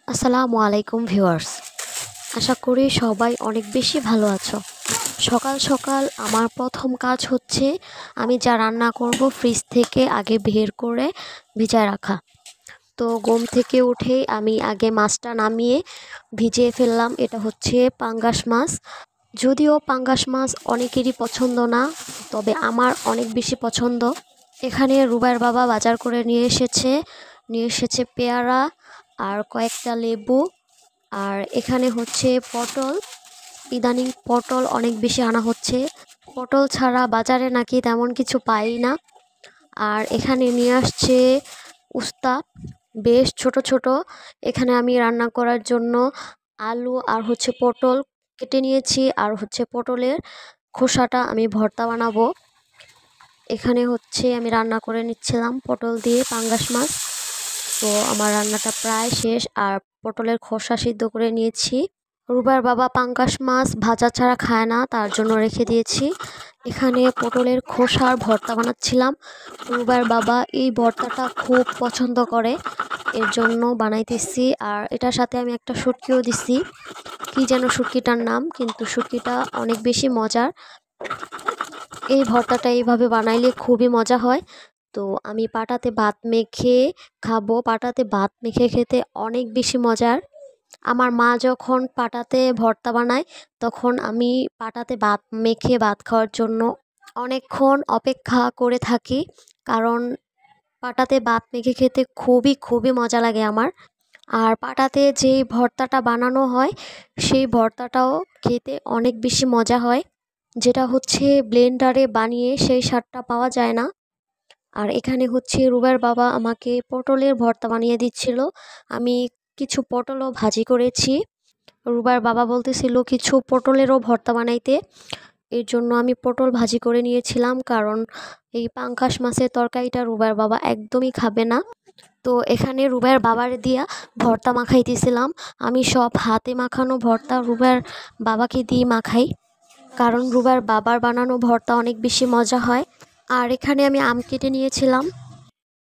আসসালামু আলাইকুম ভিউয়ার্স। আশা করি সবাই অনেক বেশি ভালো আছো। সকাল সকাল আমার প্রথম কাজ হচ্ছে আমি যা রান্না করব ফ্রিজ থেকে আগে বের করে ভিজায় রাখা। তো ঘুম থেকে উঠেই আমি আগে মাছটা নামিয়ে ভিজিয়ে ফেললাম। এটা হচ্ছে পাঙ্গাস মাছ। যদিও পাঙ্গাস মাছ অনেকেরই পছন্দ না, তবে আমার অনেক বেশি পছন্দ। এখানে রুবাইর বাবা বাজার করে নিয়ে এসেছে পেয়ারা আর কয়েকটা লেবু। আর এখানে হচ্ছে পটল। ইদানিং পটল অনেক বেশি আনা হচ্ছে। পটল ছাড়া বাজারে নাকি তেমন কিছু পাই না। আর এখানে নিয়ে আসছে উস্তা, বেশ ছোট ছোট। এখানে আমি রান্না করার জন্য আলু আর হচ্ছে পটল কেটে নিয়েছি, আর হচ্ছে পটলের খোসাটা আমি ভর্তা বানাবো। এখানে হচ্ছে আমি রান্না করে নিচ্ছিলাম পটল দিয়ে পাঙ্গাস মাছ। তো আমার রান্নাটা প্রায় শেষ, আর পটলের খোসা সিদ্ধ করে নিয়েছি। রুবার বাবা পাঙ্গাস মাছ ভাজা ছাড়া খায় না, তার জন্য রেখে দিয়েছি। এখানে পটলের খোসার ভর্তা বানাচ্ছিলাম। রুবার বাবা এই ভর্তাটা খুব পছন্দ করে, এর জন্য বানাইতেছি। আর এটার সাথে আমি একটা শুটকিও দিছি, কি যেন শুটকিটার নাম, কিন্তু শুটকিটা অনেক বেশি মজার। এই ভর্তাটা এইভাবে বানাইলে খুবই মজা হয়। তো আমি পাটাতে ভাত মেখে খাবো। পাটাতে ভাত মেখে খেতে অনেক বেশি মজার। আমার মা যখন পাটাতে ভর্তা বানায়, তখন আমি পাটাতে ভাত মেখে ভাত খাওয়ার জন্য অনেকক্ষণ অপেক্ষা করে থাকি। কারণ পাটাতে ভাত মেখে খেতে খুবই খুবই মজা লাগে আমার। আর পাটাতে যেই ভর্তাটা বানানো হয়, সেই ভর্তাটাও খেতে অনেক বেশি মজা হয়, যেটা হচ্ছে ব্লেন্ডারে বানিয়ে সেই স্বাদটা পাওয়া যায় না। আর এখানে হচ্ছে রুবের বাবা আমাকে পটলের ভর্তা বানিয়ে দিচ্ছিল। আমি কিছু পটলও ভাজি করেছি। রুবার বাবা বলতেছিল কিছু পটলেরও ভর্তা বানাইতে, এর জন্য আমি পটল ভাজি করে নিয়েছিলাম। কারণ এই পাঙ্গাস মাছের তরকারিটা রুবার বাবা একদমই খাবে না। তো এখানে রুবের বাবার দিয়া ভর্তা মাখাইতেছিলাম। আমি সব হাতে মাখানো ভর্তা রুবের বাবাকে দিয়ে মাখাই, কারণ রুবার বাবার বানানো ভর্তা অনেক বেশি মজা হয়। আর এখানে আমি আম কেটে নিয়েছিলাম।